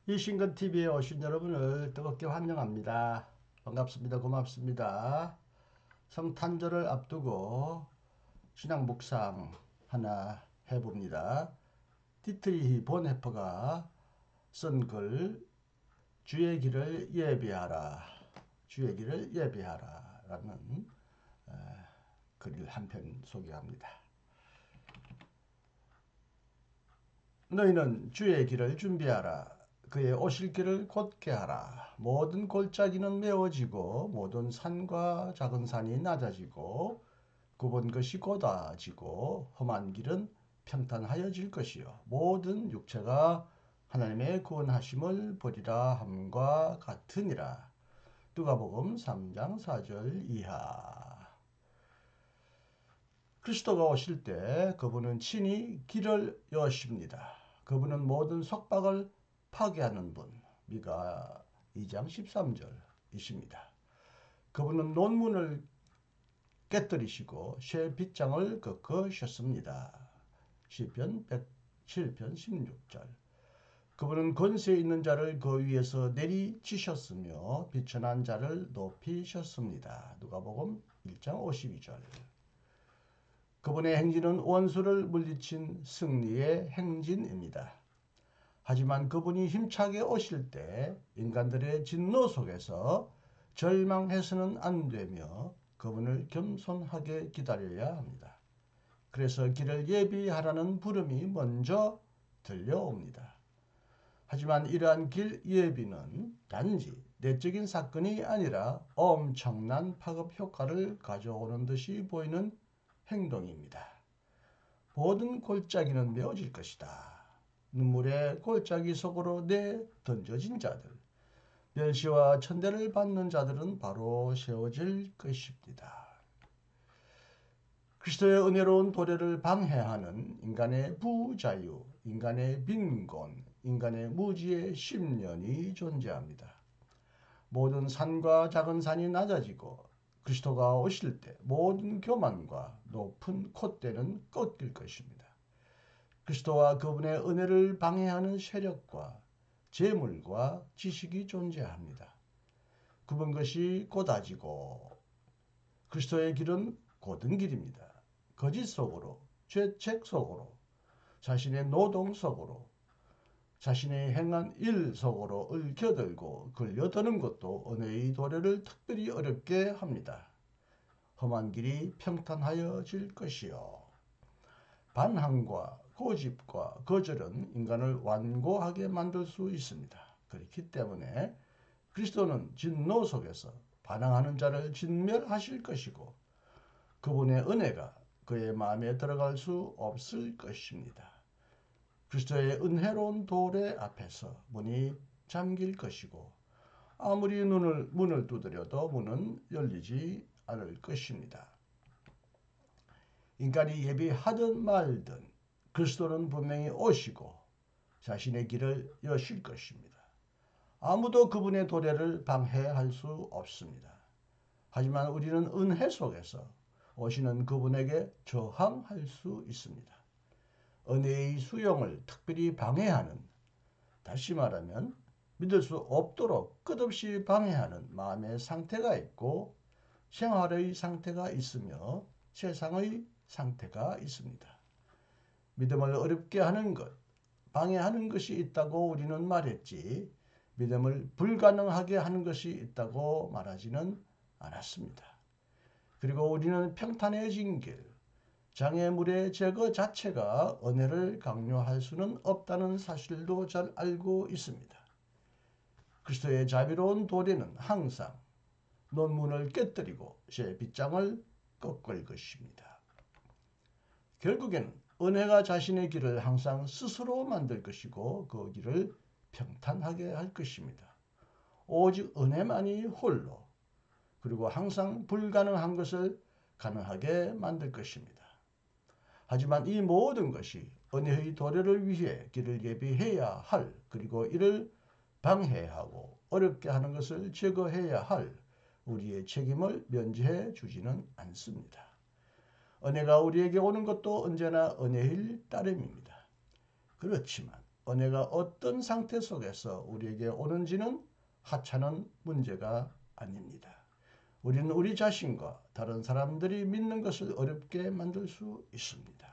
이신근TV에 오신 여러분을 뜨겁게 환영합니다. 반갑습니다. 고맙습니다. 성탄절을 앞두고 신앙 묵상 하나 해봅니다. 디트리히 본헤퍼가 쓴 글, 주의 길을 예비하라. 주의 길을 예비하라 라는 글을 한 편 소개합니다. 너희는 주의 길을 준비하라. 그의 오실 길을 곧게 하라. 모든 골짜기는 메워지고 모든 산과 작은 산이 낮아지고 굽은 것이 곧아지고 험한 길은 평탄하여질 것이요 모든 육체가 하나님의 구원하심을 보리라 함과 같으니라. 누가복음 3장 4절 이하. 그리스도가 오실 때 그분은 친히 길을 여십니다. 그분은 모든 속박을 파괴하는 분. 미가 2장 13절이십니다. 그분은 논문을 깨뜨리시고 쇠 빗장을 꺾으셨습니다. 시편 107편 16절. 그분은 권세 있는 자를 그 위에서 내리치셨으며 비천한 자를 높이셨습니다. 누가복음 1장 52절. 그분의 행진은 원수를 물리친 승리의 행진입니다. 하지만 그분이 힘차게 오실 때 인간들의 진노 속에서 절망해서는 안 되며 그분을 겸손하게 기다려야 합니다. 그래서 길을 예비하라는 부름이 먼저 들려옵니다. 하지만 이러한 길 예비는 단지 내적인 사건이 아니라 엄청난 파급 효과를 가져오는 듯이 보이는 행동입니다. 모든 골짜기는 메워질 것이다. 눈물의 골짜기 속으로 내던져진 자들, 멸시와 천대를 받는 자들은 바로 세워질 것입니다. 그리스도의 은혜로운 도래를 방해하는 인간의 부자유, 인간의 빈곤, 인간의 무지의 심년이 존재합니다. 모든 산과 작은 산이 낮아지고 그리스도가 오실 때 모든 교만과 높은 콧대는 꺾일 것입니다. 그리스도와 그분의 은혜를 방해하는 세력과 재물과 지식이 존재합니다. 굽은 것이 곧아지고 그리스도의 길은 곧은 길입니다. 거짓 속으로, 죄책 속으로, 자신의 노동 속으로, 자신의 행한 일 속으로 얽혀들고 걸려드는 것도 은혜의 도래를 특별히 어렵게 합니다. 험한 길이 평탄하여질 것이요. 반항과 고집과 거절은 인간을 완고하게 만들 수 있습니다. 그렇기 때문에 그리스도는 진노 속에서 반항하는 자를 진멸하실 것이고 그분의 은혜가 그의 마음에 들어갈 수 없을 것입니다. 그리스도의 은혜로운 도래 앞에서 문이 잠길 것이고 아무리 문을 두드려도 문은 열리지 않을 것입니다. 인간이 예비하든 말든 그리스도는 분명히 오시고 자신의 길을 여실 것입니다. 아무도 그분의 도래를 방해할 수 없습니다. 하지만 우리는 은혜 속에서 오시는 그분에게 저항할 수 있습니다. 은혜의 수용을 특별히 방해하는, 다시 말하면 믿을 수 없도록 끝없이 방해하는 마음의 상태가 있고 생활의 상태가 있으며 세상의 상태가 있습니다. 믿음을 어렵게 하는 것, 방해하는 것이 있다고 우리는 말했지 믿음을 불가능하게 하는 것이 있다고 말하지는 않았습니다. 그리고 우리는 평탄해진 길, 장애물의 제거 자체가 은혜를 강요할 수는 없다는 사실도 잘 알고 있습니다. 그리스도의 자비로운 도래는 항상 논문을 깨뜨리고 제 빗장을 꺾을 것입니다. 결국에는 은혜가 자신의 길을 항상 스스로 만들 것이고 그 길을 평탄하게 할 것입니다. 오직 은혜만이 홀로 그리고 항상 불가능한 것을 가능하게 만들 것입니다. 하지만 이 모든 것이 은혜의 도래를 위해 길을 예비해야 할 그리고 이를 방해하고 어렵게 하는 것을 제거해야 할 우리의 책임을 면제해 주지는 않습니다. 은혜가 우리에게 오는 것도 언제나 은혜일 따름입니다. 그렇지만 은혜가 어떤 상태 속에서 우리에게 오는지는 하찮은 문제가 아닙니다. 우리는 우리 자신과 다른 사람들이 믿는 것을 어렵게 만들 수 있습니다.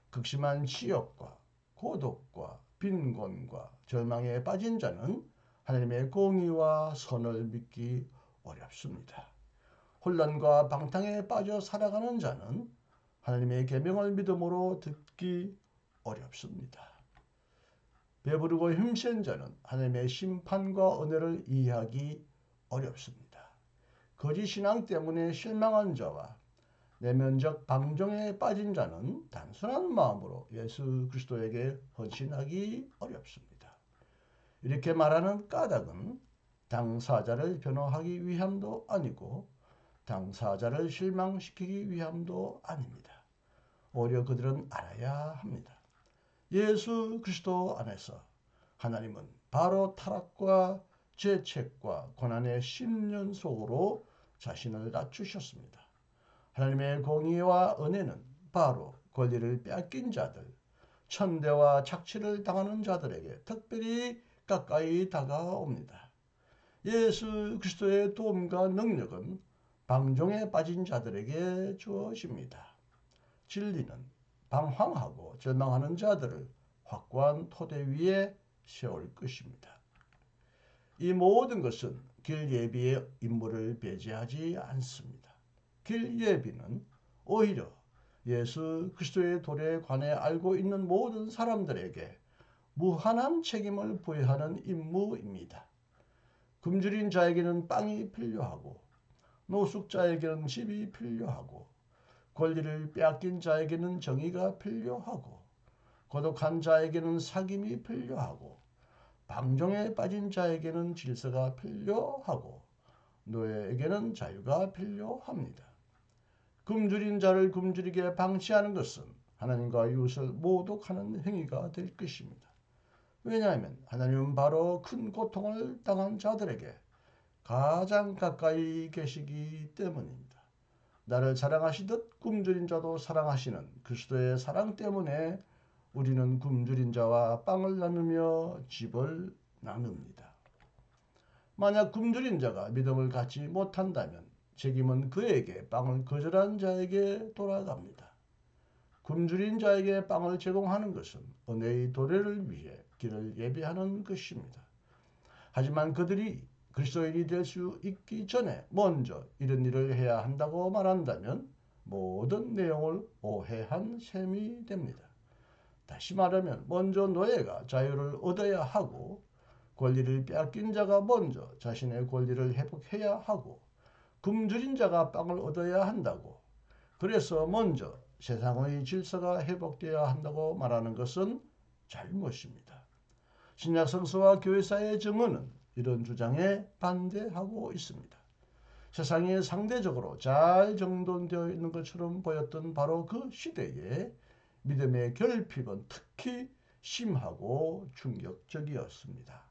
극심한 지역과 고독과 빈곤과 절망에 빠진 자는 하나님의 공의와 선을 믿기 어렵습니다. 혼란과 방탕에 빠져 살아가는 자는 하나님의 계명을 믿음으로 듣기 어렵습니다. 배부르고 힘센 자는 하나님의 심판과 은혜를 이해하기 어렵습니다. 거짓 신앙 때문에 실망한 자와 내면적 방종에 빠진 자는 단순한 마음으로 예수 그리스도에게 헌신하기 어렵습니다. 이렇게 말하는 까닭은 당사자를 변호하기 위함도 아니고 당사자를 실망시키기 위함도 아닙니다. 오히려 그들은 알아야 합니다. 예수 그리스도 안에서 하나님은 바로 타락과 죄책과 고난의 10년 속으로 자신을 낮추셨습니다. 하나님의 공의와 은혜는 바로 권리를 빼앗긴 자들, 천대와 착취를 당하는 자들에게 특별히 가까이 다가옵니다. 예수 그리스도의 도움과 능력은 방종에 빠진 자들에게 주어집니다. 진리는 방황하고 절망하는 자들을 확고한 토대 위에 세울 것입니다. 이 모든 것은 길 예비의 임무를 배제하지 않습니다. 길 예비는 오히려 예수 그리스도의 도에 관해 알고 있는 모든 사람들에게 무한한 책임을 부여하는 임무입니다. 굶주린 자에게는 빵이 필요하고 노숙자에게는 집이 필요하고 권리를 빼앗긴 자에게는 정의가 필요하고 고독한 자에게는 사귐이 필요하고 방종에 빠진 자에게는 질서가 필요하고 노예에게는 자유가 필요합니다. 굶주린 자를 굶주리게 방치하는 것은 하나님과 이웃을 모독하는 행위가 될 것입니다. 왜냐하면 하나님은 바로 큰 고통을 당한 자들에게 가장 가까이 계시기 때문입니다. 나를 사랑하시듯 굶주린 자도 사랑하시는 그리스도의 사랑 때문에 우리는 굶주린 자와 빵을 나누며 집을 나눕니다. 만약 굶주린 자가 믿음을 갖지 못한다면 책임은 그에게 빵을 거절한 자에게 돌아갑니다. 굶주린 자에게 빵을 제공하는 것은 은혜의 도래를 위해 길을 예비하는 것입니다. 하지만 그들이 그리스도인이 될 수 있기 전에 먼저 이런 일을 해야 한다고 말한다면 모든 내용을 오해한 셈이 됩니다. 다시 말하면 먼저 노예가 자유를 얻어야 하고 권리를 빼앗긴 자가 먼저 자신의 권리를 회복해야 하고 굶주린 자가 빵을 얻어야 한다고 그래서 먼저 세상의 질서가 회복되어야 한다고 말하는 것은 잘못입니다. 신약 성서와 교회사의 증언은 이런 주장에 반대하고 있습니다. 세상이 상대적으로 잘 정돈되어 있는 것처럼 보였던 바로 그 시대에 믿음의 결핍은 특히 심하고 충격적이었습니다.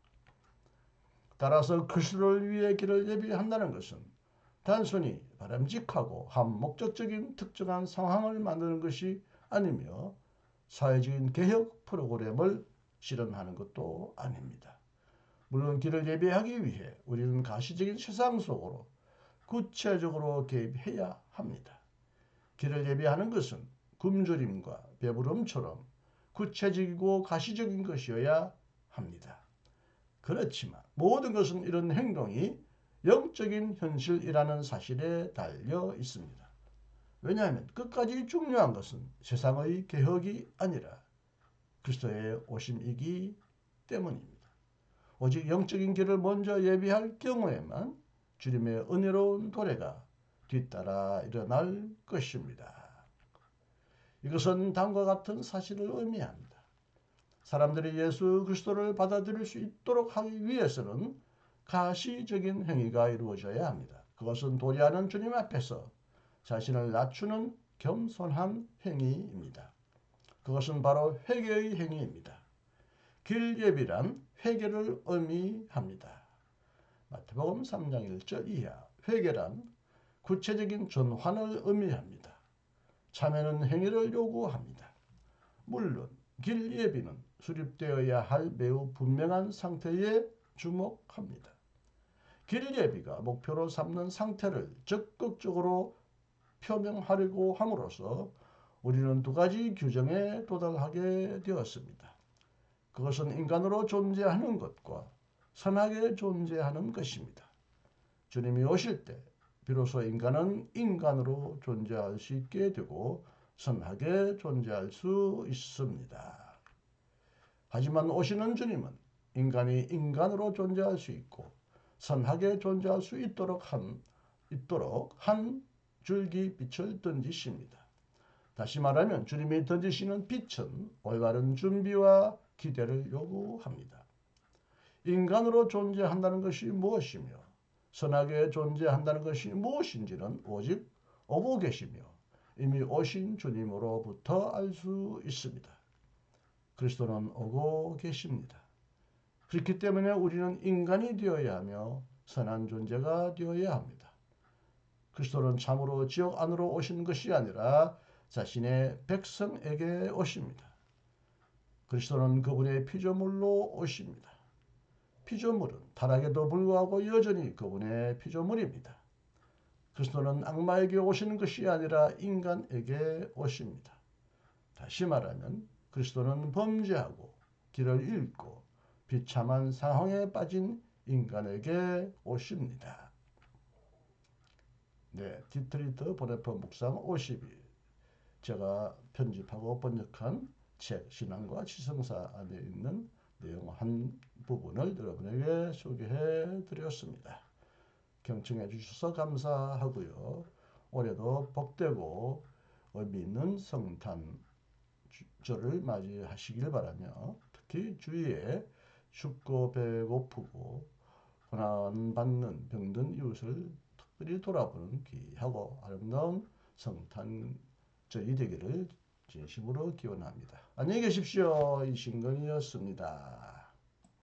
따라서 그리스도를 위해 길을 예비한다는 것은 단순히 바람직하고 한목적적인 특정한 상황을 만드는 것이 아니며 사회적인 개혁 프로그램을 실현하는 것도 아닙니다. 물론 길을 예비하기 위해 우리는 가시적인 세상 속으로 구체적으로 개입해야 합니다. 길을 예비하는 것은 굶주림과 배부름처럼 구체적이고 가시적인 것이어야 합니다. 그렇지만 모든 것은 이런 행동이 영적인 현실이라는 사실에 달려 있습니다. 왜냐하면 끝까지 중요한 것은 세상의 개혁이 아니라 그리스도의 오심이기 때문입니다. 오직 영적인 길을 먼저 예비할 경우에만 주님의 은혜로운 도래가 뒤따라 일어날 것입니다. 이것은 다음과 같은 사실을 의미합니다. 사람들이 예수 그리스도를 받아들일 수 있도록 하기 위해서는 가시적인 행위가 이루어져야 합니다. 그것은 도리하는 주님 앞에서 자신을 낮추는 겸손한 행위입니다. 그것은 바로 회개의 행위입니다. 길 예비란 회개를 의미합니다. 마태복음 3장 1절 이하 회개란 구체적인 전환을 의미합니다. 참회는 행위를 요구합니다. 물론 길 예비는 수립되어야 할 매우 분명한 상태에 주목합니다. 길 예비가 목표로 삼는 상태를 적극적으로 표명하려고 함으로써 우리는 두 가지 규정에 도달하게 되었습니다. 그것은 인간으로 존재하는 것과 선하게 존재하는 것입니다. 주님이 오실 때 비로소 인간은 인간으로 존재할 수 있게 되고 선하게 존재할 수 있습니다. 하지만 오시는 주님은 인간이 인간으로 존재할 수 있고 선하게 존재할 수 있도록 한 줄기 빛을 던지십니다. 다시 말하면 주님이 던지시는 빛은 올바른 준비와 기대를 요구합니다. 인간으로 존재한다는 것이 무엇이며 선하게 존재한다는 것이 무엇인지는 오직 오고 계시며 이미 오신 주님으로부터 알 수 있습니다. 그리스도는 오고 계십니다. 그렇기 때문에 우리는 인간이 되어야 하며 선한 존재가 되어야 합니다. 그리스도는 참으로 지옥 안으로 오신 것이 아니라 자신의 백성에게 오십니다. 그리스도는 그분의 피조물로 오십니다. 피조물은 타락에도 불구하고 여전히 그분의 피조물입니다. 그리스도는 악마에게 오시는 것이 아니라 인간에게 오십니다. 다시 말하면 그리스도는 범죄하고 길을 잃고 비참한 상황에 빠진 인간에게 오십니다. 네, 디트리트 보네퍼 묵상 50일 제가 편집하고 번역한 책 신앙과 지성사 안에 있는 내용 한 부분을 여러분에게 소개해 드렸습니다. 경청해 주셔서 감사하고요. 올해도 복되고 의미 있는 성탄절을 맞이하시길 바라며 특히 주위에 춥고 배고프고 고난받는 병든 이웃을 특별히 돌아보는 귀하고 아름다운 성탄절이 되기를 진심으로 기원합니다. 안녕히 계십시오. 이신근이었습니다.